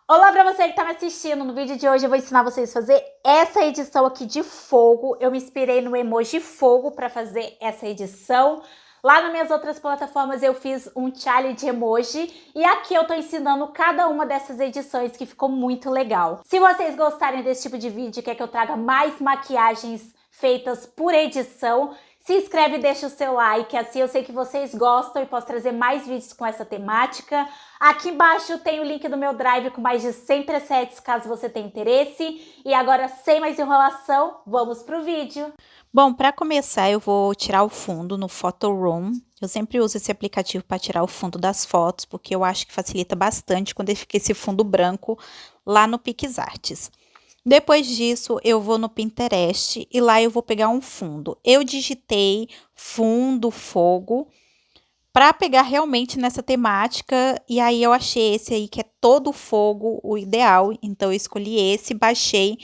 Olá para você que está me assistindo. No vídeo de hoje eu vou ensinar vocês a fazer essa edição aqui de fogo. Eu me inspirei no emoji fogo para fazer essa edição. Lá nas minhas outras plataformas eu fiz um challenge de emoji e aqui eu tô ensinando cada uma dessas edições que ficou muito legal. Se vocês gostarem desse tipo de vídeo, quer que eu traga mais maquiagens feitas por edição, se inscreve e deixa o seu like, assim eu sei que vocês gostam e posso trazer mais vídeos com essa temática. Aqui embaixo tem o link do meu drive com mais de 100 presets, caso você tenha interesse. E agora, sem mais enrolação, vamos pro vídeo. Bom, para começar, eu vou tirar o fundo no Photoroom. Eu sempre uso esse aplicativo para tirar o fundo das fotos, porque eu acho que facilita bastante quando fica esse fundo branco lá no PixArts. Depois disso, eu vou no Pinterest e lá eu vou pegar um fundo. Eu digitei fundo, fogo, para pegar realmente nessa temática, e aí eu achei esse aí que é todo fogo, o ideal. Então, eu escolhi esse, baixei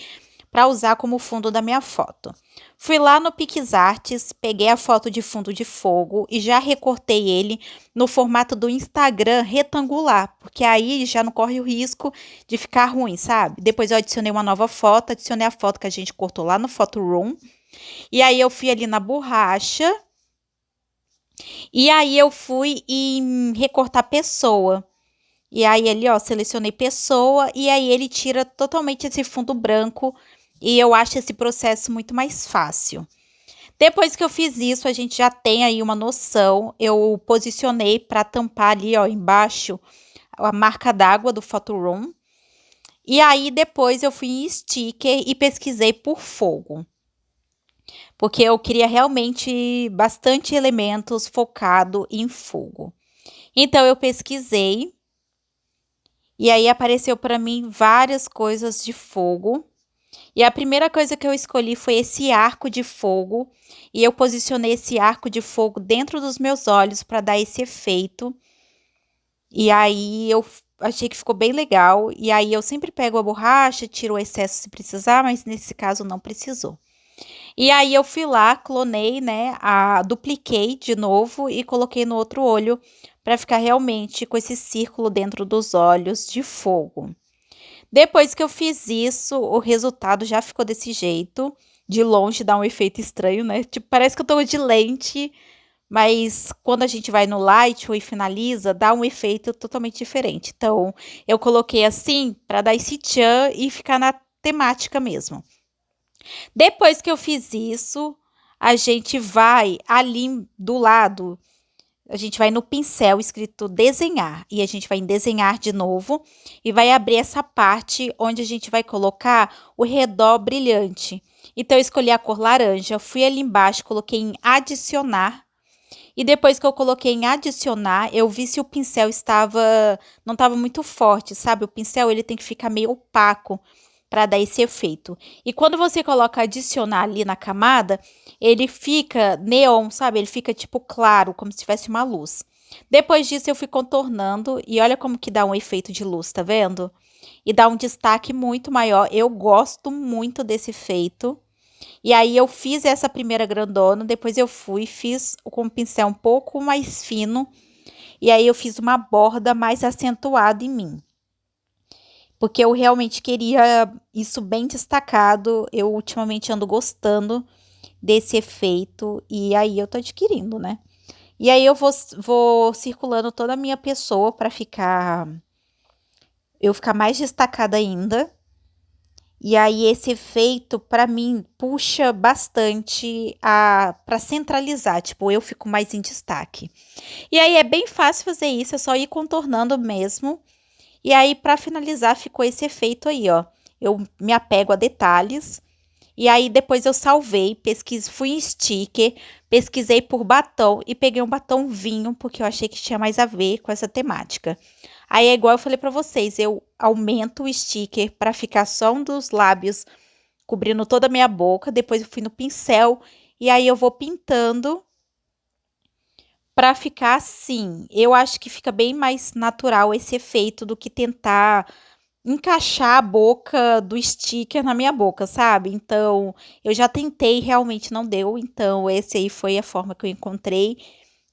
para usar como fundo da minha foto. Fui lá no PixArts, peguei a foto de fundo de fogo e já recortei ele no formato do Instagram retangular, porque aí já não corre o risco de ficar ruim, sabe? Depois eu adicionei uma nova foto, adicionei a foto que a gente cortou lá no Photoroom, e aí eu fui ali na borracha, e aí eu fui em recortar pessoa. E aí ali, ó, selecionei pessoa e aí ele tira totalmente esse fundo branco e eu acho esse processo muito mais fácil. Depois que eu fiz isso, a gente já tem aí uma noção. Eu posicionei para tampar ali, ó, embaixo a marca d'água do Photoroom. E aí depois eu fui em sticker e pesquisei por fogo. Porque eu queria realmente bastante elementos focado em fogo. Então eu pesquisei. E aí apareceu para mim várias coisas de fogo. E a primeira coisa que eu escolhi foi esse arco de fogo. E eu posicionei esse arco de fogo dentro dos meus olhos para dar esse efeito. E aí eu achei que ficou bem legal. E aí eu sempre pego a borracha, tiro o excesso se precisar, mas nesse caso não precisou. E aí eu fui lá, clonei, né, dupliquei de novo e coloquei no outro olho para ficar realmente com esse círculo dentro dos olhos de fogo. Depois que eu fiz isso, o resultado já ficou desse jeito. De longe dá um efeito estranho, né? Tipo, parece que eu tô de lente, mas quando a gente vai no Lightroom e finaliza, dá um efeito totalmente diferente. Então, eu coloquei assim para dar esse tchan e ficar na temática mesmo. Depois que eu fiz isso, a gente vai ali do lado, a gente vai no pincel escrito desenhar e a gente vai em desenhar de novo e vai abrir essa parte onde a gente vai colocar o redor brilhante. Então, eu escolhi a cor laranja, fui ali embaixo, coloquei em adicionar. E depois que eu coloquei em adicionar, eu vi se o pincel não estava muito forte, sabe? O pincel ele tem que ficar meio opaco para dar esse efeito. E quando você coloca adicionar ali na camada, ele fica neon, sabe? Ele fica tipo claro, como se tivesse uma luz. Depois disso eu fui contornando e olha como que dá um efeito de luz, tá vendo? E dá um destaque muito maior. Eu gosto muito desse efeito. E aí eu fiz essa primeira grandona, depois eu fiz com o pincel um pouco mais fino. E aí eu fiz uma borda mais acentuada em mim. Porque eu realmente queria isso bem destacado. Eu ultimamente ando gostando desse efeito e aí eu tô adquirindo, né? E aí eu vou circulando toda a minha pessoa para eu ficar mais destacada ainda. E aí esse efeito para mim puxa bastante para centralizar, tipo, eu fico mais em destaque. E aí é bem fácil fazer isso, é só ir contornando mesmo. E aí, para finalizar, ficou esse efeito aí, ó. Eu me apego a detalhes. E aí, depois eu salvei, fui em sticker, pesquisei por batom e peguei um batom vinho, porque eu achei que tinha mais a ver com essa temática. Aí, é igual eu falei para vocês, eu aumento o sticker para ficar só um dos lábios cobrindo toda a minha boca. Depois eu fui no pincel e aí eu vou pintando para ficar assim. Eu acho que fica bem mais natural esse efeito do que tentar encaixar a boca do sticker na minha boca, sabe? Então, eu já tentei, realmente não deu. Então, esse aí foi a forma que eu encontrei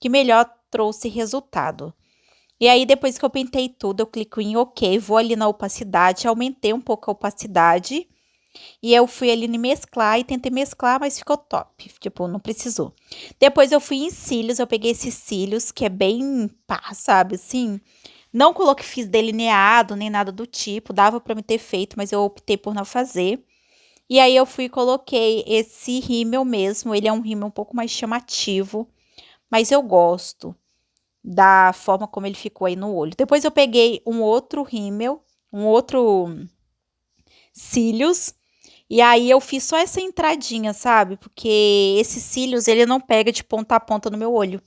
que melhor trouxe resultado. E aí, depois que eu pintei tudo, eu clico em OK, vou ali na opacidade, aumentei um pouco a opacidade. E eu fui ali em mesclar e tentei mesclar, mas ficou top. Tipo, não precisou. Depois eu fui em cílios, eu peguei esses cílios, que é bem pá, sabe, assim. Não coloquei, fiz delineado, nem nada do tipo. Dava pra me ter feito, mas eu optei por não fazer. E aí eu fui e coloquei esse rímel mesmo. Ele é um rímel um pouco mais chamativo, mas eu gosto da forma como ele ficou aí no olho. Depois eu peguei um outro rímel, um outro cílios, e aí eu fiz só essa entradinha, sabe? Porque esses cílios, ele não pega de ponta a ponta no meu olho.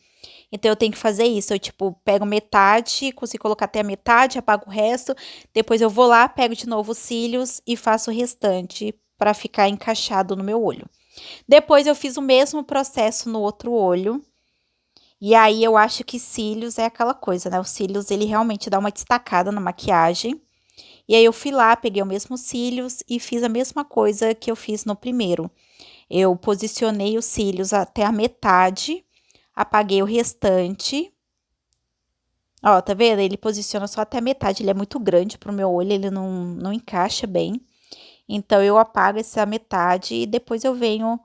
Então eu tenho que fazer isso. Eu, tipo, pego metade, consigo colocar até a metade, apago o resto. Depois eu vou lá, pego de novo os cílios e faço o restante para ficar encaixado no meu olho. Depois eu fiz o mesmo processo no outro olho. E aí eu acho que cílios é aquela coisa, né? Os cílios, ele realmente dá uma destacada na maquiagem. E aí eu fui lá, peguei o mesmo cílios e fiz a mesma coisa que eu fiz no primeiro. Eu posicionei os cílios até a metade, apaguei o restante. Ó, tá vendo? Ele posiciona só até a metade, ele é muito grande pro meu olho, ele não encaixa bem. Então, eu apago essa metade e depois eu venho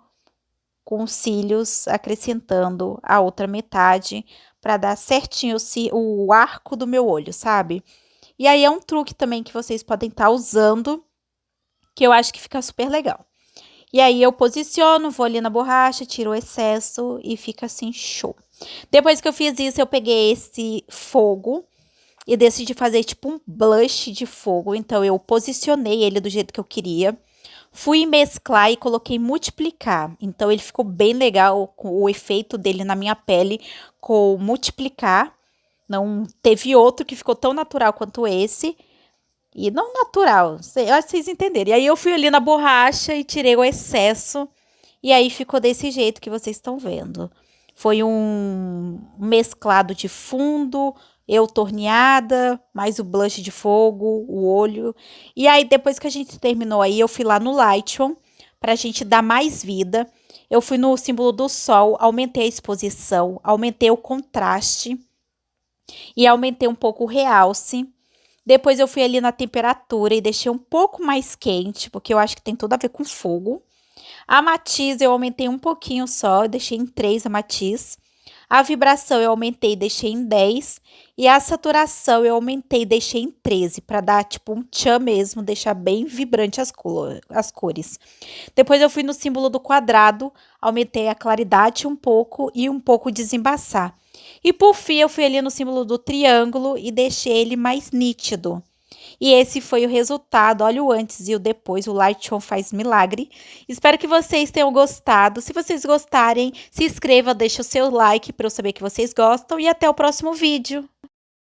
com os cílios acrescentando a outra metade para dar certinho o arco do meu olho, sabe? E aí é um truque também que vocês podem estar usando, que eu acho que fica super legal. E aí eu posiciono, vou ali na borracha, tiro o excesso e fica assim, show. Depois que eu fiz isso, eu peguei esse fogo e decidi fazer tipo um blush de fogo. Então eu posicionei ele do jeito que eu queria. Fui mesclar e coloquei multiplicar. Então ele ficou bem legal com o efeito dele na minha pele com multiplicar. Não teve outro que ficou tão natural quanto esse. E não natural, eu acho que vocês entenderam. E aí eu fui ali na borracha e tirei o excesso. E aí ficou desse jeito que vocês estão vendo. Foi um mesclado de fundo, eu torneada, mais o blush de fogo, o olho. E aí depois que a gente terminou aí, eu fui lá no Lightroom pra gente dar mais vida. Eu fui no símbolo do sol, aumentei a exposição, aumentei o contraste e aumentei um pouco o realce. Depois eu fui ali na temperatura e deixei um pouco mais quente, porque eu acho que tem tudo a ver com fogo. A matiz eu aumentei um pouquinho só, eu deixei em 3 a matiz. A vibração eu aumentei e deixei em 10. E a saturação eu aumentei e deixei em 13, para dar tipo um tchan mesmo, deixar bem vibrante as cores. Depois eu fui no símbolo do quadrado, aumentei a claridade um pouco desembaçar. E por fim eu fui ali no símbolo do triângulo e deixei ele mais nítido. E esse foi o resultado, olha o antes e o depois, o Lightroom faz milagre. Espero que vocês tenham gostado. Se vocês gostarem, se inscreva, deixa o seu like para eu saber que vocês gostam e até o próximo vídeo.